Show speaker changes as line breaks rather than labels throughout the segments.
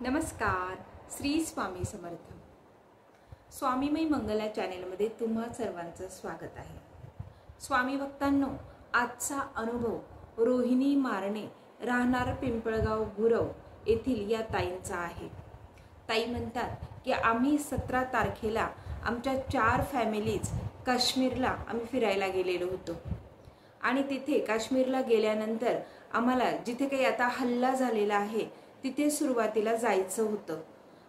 नमस्कार. श्री स्वामी समर्थ. स्वामीमय मंगला चॅनेलमध्ये तुम्हा सर्वांचं स्वागत आहे. स्वामी भक्तांनो, आजचा अनुभव रोहिणी मारणे, राहणार पिंपळगाव गुरव येथील या ताईंचा आहे. ताई म्हणतात की आम्ही 17 तारखेला आमच्या 4 फॅमिलीज काश्मीरला आम्ही फिरायला गेलेलो होतो आणि तिथे काश्मीरला गेल्यानंतर आम्हाला जिथे काही आता हल्ला झालेला आहे तिथे सुरुवातीला जायचं होतं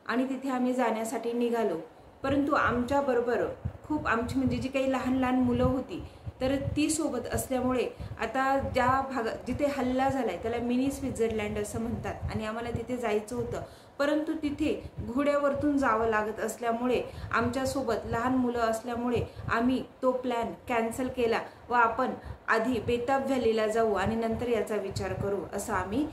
आणि तिथे आम्ही जाण्यासाठी निघालो. परंतु आमच्या बरोबर खूप आमची म्हणजे जी काही लहान लहान मुलं होती तर ती सोबत असल्यामुळे आता ज्या भागात जिथे हल्ला झालाय त्याला मिनी स्वित्झर्लंड असं म्हणतात आणि आम्हाला तिथे जायचं होतं. परंतु तिथे घोड्यावरतून जावं लागत असल्यामुळे आमच्यासोबत लहान मुलं असल्यामुळे आम्ही तो प्लॅन कॅन्सल केला व आपण आधी बेताब व्हॅलीला जाऊ आणि नंतर याचा विचार करू असं आम्ही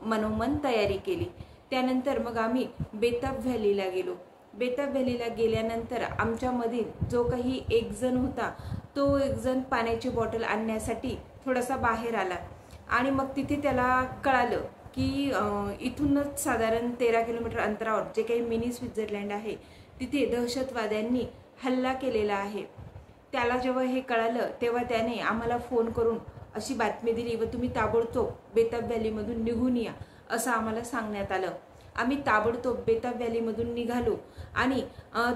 मनोमन तयारी केली. त्यानंतर मग आम्ही बेताब व्हॅलीला गेलो. बेताब व्हॅलीला गेल्यानंतर आमच्यामधील जो काही एक जण होता तो एक जण पाण्याची बॉटल आणण्यासाठी थोडासा बाहेर आला आणि मग तिथे त्याला कळालं की इथूनच साधारण 13 किलोमीटर अंतरावर जे काही मिनी स्वित्झर्लंड आहे तिथे दहशतवाद्यांनी हल्ला केलेला आहे. त्याला जेव्हा हे कळालं तेव्हा त्याने आम्हाला फोन करून अशी बातमी दिली व तुम्ही ताबडतोब बेताब व्हॅलीमधून निघून या असं आम्हाला सांगण्यात आलं. आम्ही ताबडतोब बेताब व्हॅलीमधून निघालो आणि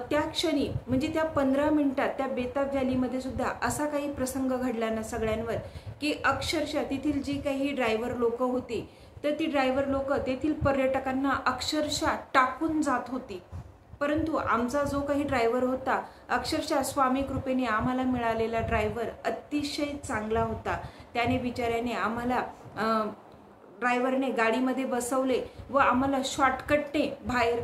त्या क्षणी म्हणजे त्या 15 मिनिटात त्या बेताब व्हॅलीमध्ये सुद्धा असा काही प्रसंग घडला ना सगळ्यांवर की अक्षरशः तेथील जी काही ड्रायव्हर लोक होती तर ती ड्रायव्हर लोक तेथील पर्यटकांना अक्षरशः टाकून जात होती. परंतु आमचा जो काही ड्रायव्हर होता अक्षरशः स्वामी कृपेने आम्हाला मिळालेला ड्रायव्हर अतिशय चांगला होता. त्याने बिचाऱ्याने आम्हाला ड्रायव्हरने गाडीमध्ये बसवले व आम्हाला शॉर्टकटने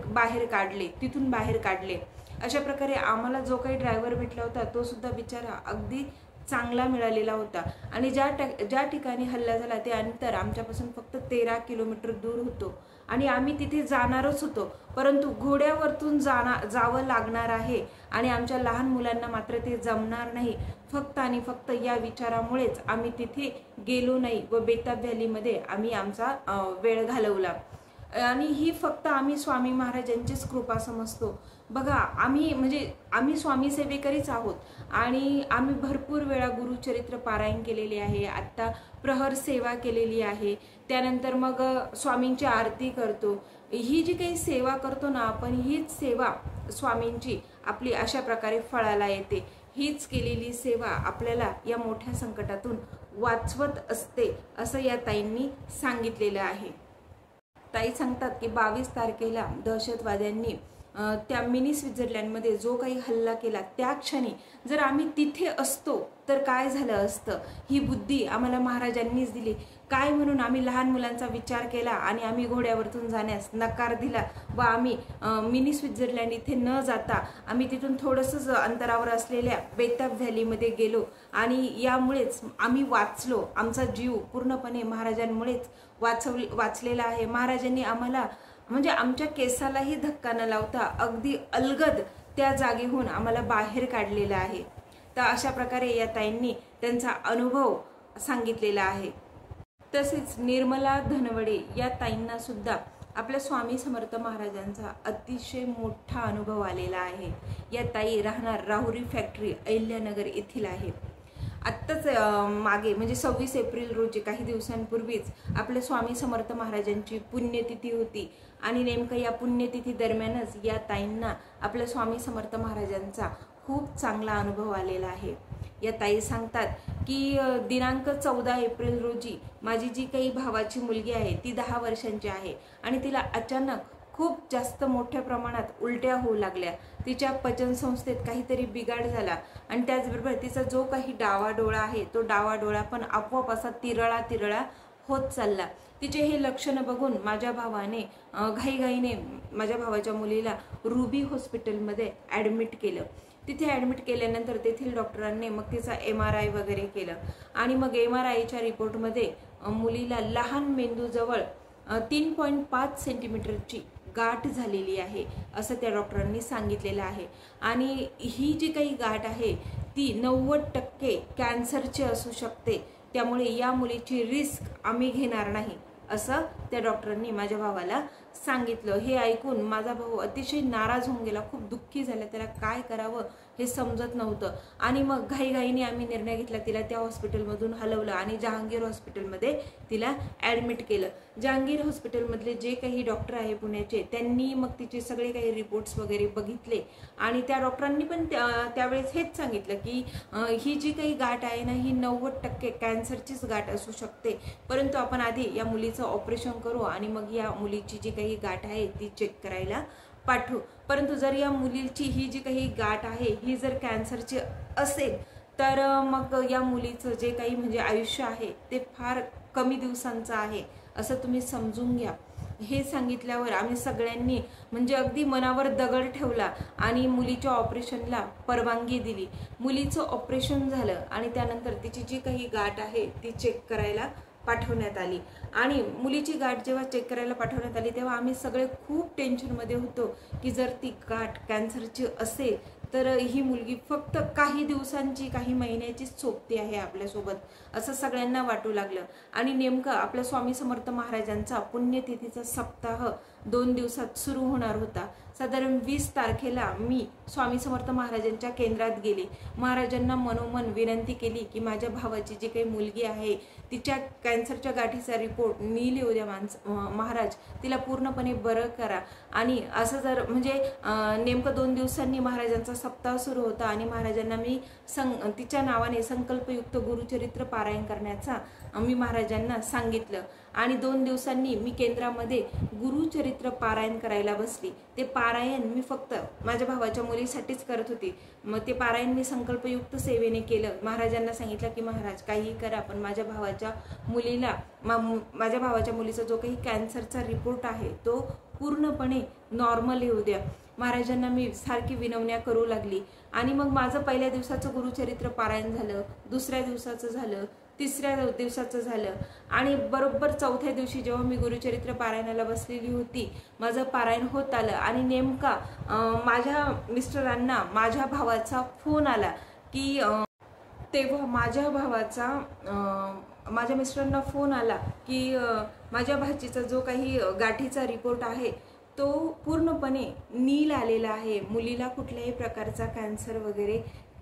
बाहेर काढले, तिथून बाहेर काढले. अशा प्रकारे आम्हाला जो काही ड्रायव्हर भेटला होता तो सुद्धा बिचारा अगदी चांगला मिळालेला होता आणि ज्या ठिकाणी हल्ला झाला ते अंतर आमच्यापासून फक्त 13 किलोमीटर दूर होतो आणि आम्ही तिथे जाणारच होतो. परंतु घोड्यावरतून जावं लागणार आहे आणि आमच्या लहान मुलांना मात्र ते जमणार नाही. फक्त आणि फक्त या विचारामुळेच आम्ही तिथे गेलो नाही व बेताब व्हॅलीमध्ये आम्ही आमचा वेळ घालवला. आणि ही फक्त आम्ही स्वामी महाराजांचीच कृपा समजतो. बघा, आम्ही स्वामी सेवेकरीच आहोत आणि आम्ही भरपूर वेळा गुरुचरित्र पारायण केलेले आहे, आत्ता प्रहर सेवा केलेली आहे, त्यानंतर मग स्वामींची आरती करतो. ही जी काही सेवा करतो ना आपण, हीच सेवा स्वामींची आपली अशा प्रकारे फळाला येते. हीच केलेली सेवा आपल्याला या मोठ्या संकटातून वाचवत असते असं या ताईंनी सांगितलेलं आहे. ताई सांगतात की 22 तारखेला दहशतवाद्यांनी त्या मिनी स्वित्झर्लंडमध्ये जो काही हल्ला केला त्या क्षणी जर आम्ही तिथे असतो तर काय झालं असतं ही बुद्धी आम्हाला महाराजांनीच दिली. काय म्हणून आम्ही लहान मुलांचा विचार केला आणि आम्ही घोड्यावरतून जाण्यास नकार दिला व आम्ही मिनी स्वित्झर्लंड इथे न जाता आम्ही तिथून थोडंसंच अंतरावर असलेल्या बेताब व्हॅलीमध्ये गेलो आणि यामुळेच आम्ही वाचलो. आमचा जीव पूर्णपणे महाराजांमुळेच वाचलेला आहे. महाराजांनी आम्हाला म्हणजे आमच्या केसालाही धक्का न लावता अगदी अलगद त्या जागेहून आम्हाला बाहेर काढलेला आहे. तर अशा प्रकारे या ताईंनी त्यांचा अनुभव सांगितलेला आहे. तसेच निर्मला धनवडे या ताईंना सुद्धा आपल्या स्वामी समर्थ महाराजांचा अतिशय मोठा अनुभव आलेला आहे. या ताई राहणार राहुरी फॅक्टरी अहिल्यानगर येथील आहे. आत्ताच मागे म्हणजे 26 एप्रिल रोजी काही दिवसांपूर्वीच आपल्या स्वामी समर्थ महाराजांची पुण्यतिथी होती आणि नेमकं या पुण्यतिथी दरम्यानच या ताईंना आपल्या स्वामी समर्थ महाराजांचा खूप चांगला अनुभव आलेला आहे. या ताई सांगतात की दिनांक 14 एप्रिल रोजी माझी जी काही भावाची मुलगी आहे ती 10 वर्षांची आहे आणि तिला अचानक खूप जास्त मोठ्या प्रमाणात उलट्या होऊ लागल्या. तिच्या पचनसंस्थेत काहीतरी बिघाड झाला आणि त्याचबरोबर तिचा जो काही डावा डोळा आहे तो डावा डोळा पण आपोआप असा तिरळा होत चालला. तिचे हे लक्षणं बघून माझ्या भावाने घाईघाईने माझ्या भावाच्या मुलीला रुबी हॉस्पिटलमध्ये ॲडमिट केलं. तिथे ॲडमिट केल्यानंतर तेथील डॉक्टरांनी मग तिचा MRI वगैरे केलं आणि मग MRIच्या रिपोर्टमध्ये मुलीला लहान मेंदूजवळ 3.5 सेंटीमीटरची गाठ झालेली आहे असं त्या डॉक्टरांनी सांगितलेलं आहे. आणि ही जी काही गाठ आहे ती 90% कॅन्सरची असू शकते. त्यामुळे या मुलीची रिस्क आम्ही घेणार नाही असं त्या डॉक्टरांनी माझ्या भावाला सांगितलं. हे ऐकून माझा भाऊ अतिशय नाराज होऊन गेला, खूप दुःखी झाला, त्याला काय करावं हे समजत नव्हतं. आणि मग घाईघाईने आम्ही निर्णय घेतला, तिला त्या हॉस्पिटलमधून हलवलं आणि जहांगीर हॉस्पिटलमध्ये तिला ॲडमिट केलं. जहांगीर हॉस्पिटलमधले जे काही डॉक्टर आहे पुण्याचे, त्यांनी मग तिचे सगळे काही रिपोर्ट्स वगैरे बघितले आणि त्या डॉक्टरांनी पण त्यावेळेस हेच सांगितलं की ही जी काही गाठ आहे ना, ही 90% कॅन्सरचीच गाठ असू शकते, परंतु आपण आधी या मुलीचं ऑपरेशन करू आणि मग या मुलीची जी काही गाठ आहे ती चेक करायला पाठवू. परंतु जर या मुलीची ही जी काही गाठ आहे ही जर कॅन्सरची असेल तर मग या मुलीचं जे काही म्हणजे आयुष्य आहे ते फार कमी दिवसांचं आहे असं तुम्ही समजून घ्या. हे सांगितल्यावर आम्ही सगळ्यांनी म्हणजे अगदी मनावर दगड ठेवला आणि मुलीच्या ऑपरेशनला परवानगी दिली. मुलीचं ऑपरेशन झालं आणि त्यानंतर तिची जी काही गाठ आहे ती चेक करायला पाठवण्यात आली. आणि मुलीची गाठ जेव्हा चेक करायला पाठवण्यात आली तेव्हा आम्ही सगळे खूप टेन्शनमध्ये होतो की जर ती गाठ कॅन्सरची असेल तर ही मुलगी फक्त काही दिवसांची, काही महिन्याचीच सोबती आहे आपल्यासोबत, असं सगळ्यांना वाटू लागलं. आणि नेमकं आपल्या स्वामी समर्थ महाराजांचा पुण्यतिथीचा सप्ताह 2 दिवसात सुरू होणार होता. साधारण 20 तारखेला मी स्वामी समर्थ महाराजांच्या केंद्रात गेले. महाराजांना मनोमन विनंती केली की माझ्या भावाची जी काही मुलगी आहे तिच्या कॅन्सरच्या गाठीचा रिपोर्ट नील येऊ द्या महाराज, तिला पूर्णपणे बरं करा. आणि असं जर म्हणजे नेमकं 2 दिवसांनी महाराजांचा सप्ताह सुरू होता आणि महाराजांना मी तिच्या नावाने संकल्पयुक्त गुरुचरित्र पारायण करण्याचा मी महाराजांना सांगितलं. आणि 2 दिवसांनी मी केंद्रामध्ये गुरुचरित्र पारायण करायला बसली. ते पारायण मी फक्त माझ्या भावाच्या मुलीसाठीच करत होती. मग ते पारायण मी संकल्पयुक्त सेवेने केलं. महाराजांना सांगितलं की महाराज काहीही करा, पण माझ्या भावाच्या मुलीचा जो काही कॅन्सरचा रिपोर्ट आहे तो पूर्णपणे नॉर्मल येऊ द्या. महाराजांना मी सारखी विनवण्या करू लागली. आणि मग माझं पहिल्या दिवसाचं गुरुचरित्र पारायण झालं, दुसऱ्या दिवसाचं झालं, तिसऱ्या दिवसाचं झालं आणि बरोबर चौथ्या दिवशी जेव्हा मी गुरुचरित्र पारायणाला बसलेली होती, माझं पारायण होत आलं आणि नेमका माझ्या मिस्टरांना माझ्या भावाचा फोन आला की तेव्हा माझ्या मिस्टरांना फोन आला की माझ्या भाचीचा जो काही गाठीचा रिपोर्ट आहे तो पूर्णपणे नील आलेला आहे, मुलीला कुठल्याही प्रकारचा कॅन्सर वगैरे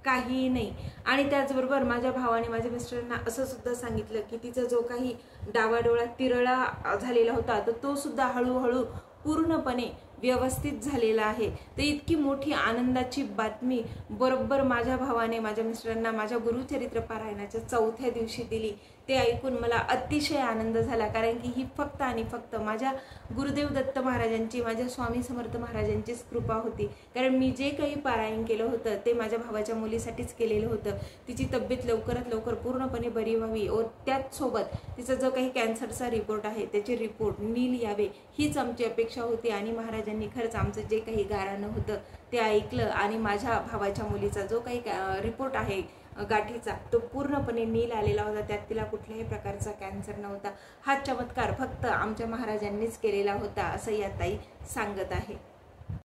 काही नाही. आणि त्याचबरोबर माझ्या भावाने माझ्या मिस्टरांना असं सुद्धा सांगितलं की तिचा जो काही डावा डोळा तिरळा झालेला होता तर तो सुद्धा हळूहळू पूर्णपणे व्यवस्थित झालेला आहे. तर इतकी मोठी आनंदाची बातमी बरोबर माझ्या भावाने माझ्या मिस्टरांना माझ्या गुरुचरित्र पारायणाच्या चौथ्या दिवशी दिली. ते ऐकून मला अतिशय आनंद झाला, कारण की ही फक्त आणि फक्त माझ्या गुरुदेव दत्त महाराजांची, माझ्या स्वामी समर्थ महाराजांचीच कृपा होती. कारण मी जे काही पारायण केलं होतं ते माझ्या भावाच्या मुलीसाठीच केलेलं होतं. तिची तब्येत लवकरात लवकर पूर्णपणे बरी व्हावी व त्याचसोबत तिचा जो काही कॅन्सरचा रिपोर्ट आहे त्याचे रिपोर्ट नील यावे हीच आमची अपेक्षा होती. आणि महाराजांनी खरंच आमचं जे काही गाऱ्हाणं होतं ते ऐकलं आणि माझ्या भावाच्या मुलीचा जो काही रिपोर्ट आहे गाठीचा तो पूर्णपणे नील आलेला होता. त्यात तिला कुठल्याही प्रकारचा कॅन्सर नव्हता. हा चमत्कार फक्त आमच्या महाराजांनीच केलेला होता असं या ताई सांगत आहे.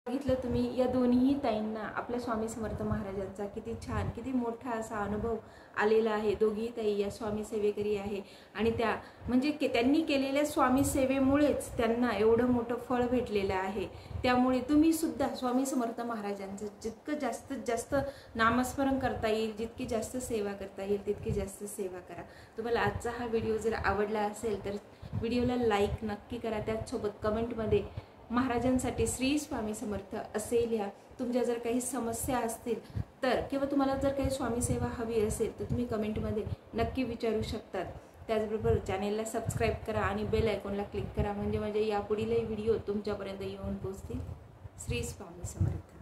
बघितलं तुम्ही या दोन्ही ताईंना आपल्या स्वामी समर्थ महाराजांचा किती छान, किती मोठा असा अनुभव आलेला आहे. दोघी ताई या स्वामी सेवेकरी आहे आणि त्या म्हणजे त्यांनी केलेल्या स्वामी सेवेमुळेच त्यांना एवढं मोठं फळ भेटलेलं आहे. त्यामुळे तुम्ही सुद्धा स्वामी समर्थ महाराजांचं जितकं जास्तीत जास्त नामस्मरण करता येईल, जितकी जास्त सेवा करता येईल तितकी जास्त सेवा करा. तुम्हाला आजचा हा व्हिडिओ जर आवडला असेल तर व्हिडिओला लाईक नक्की करा. त्याचसोबत कमेंटमध्ये महाराजांसाठी श्री स्वामी समर्थ असे लिहा. तुमच्या जर काही समस्या असतील तर किंवा तुम्हाला जर काही स्वामी सेवा हवी असेल तर तुम्ही कमेंटमध्ये नक्की विचारू शकतात. त्याचबरोबर चॅनेलला सबस्क्राईब करा आणि बेल आयकॉनला क्लिक करा, म्हणजे यापुढीलही व्हिडिओ तुमच्यापर्यंत येऊन पोहोचतील. श्री स्वामी समर्थ.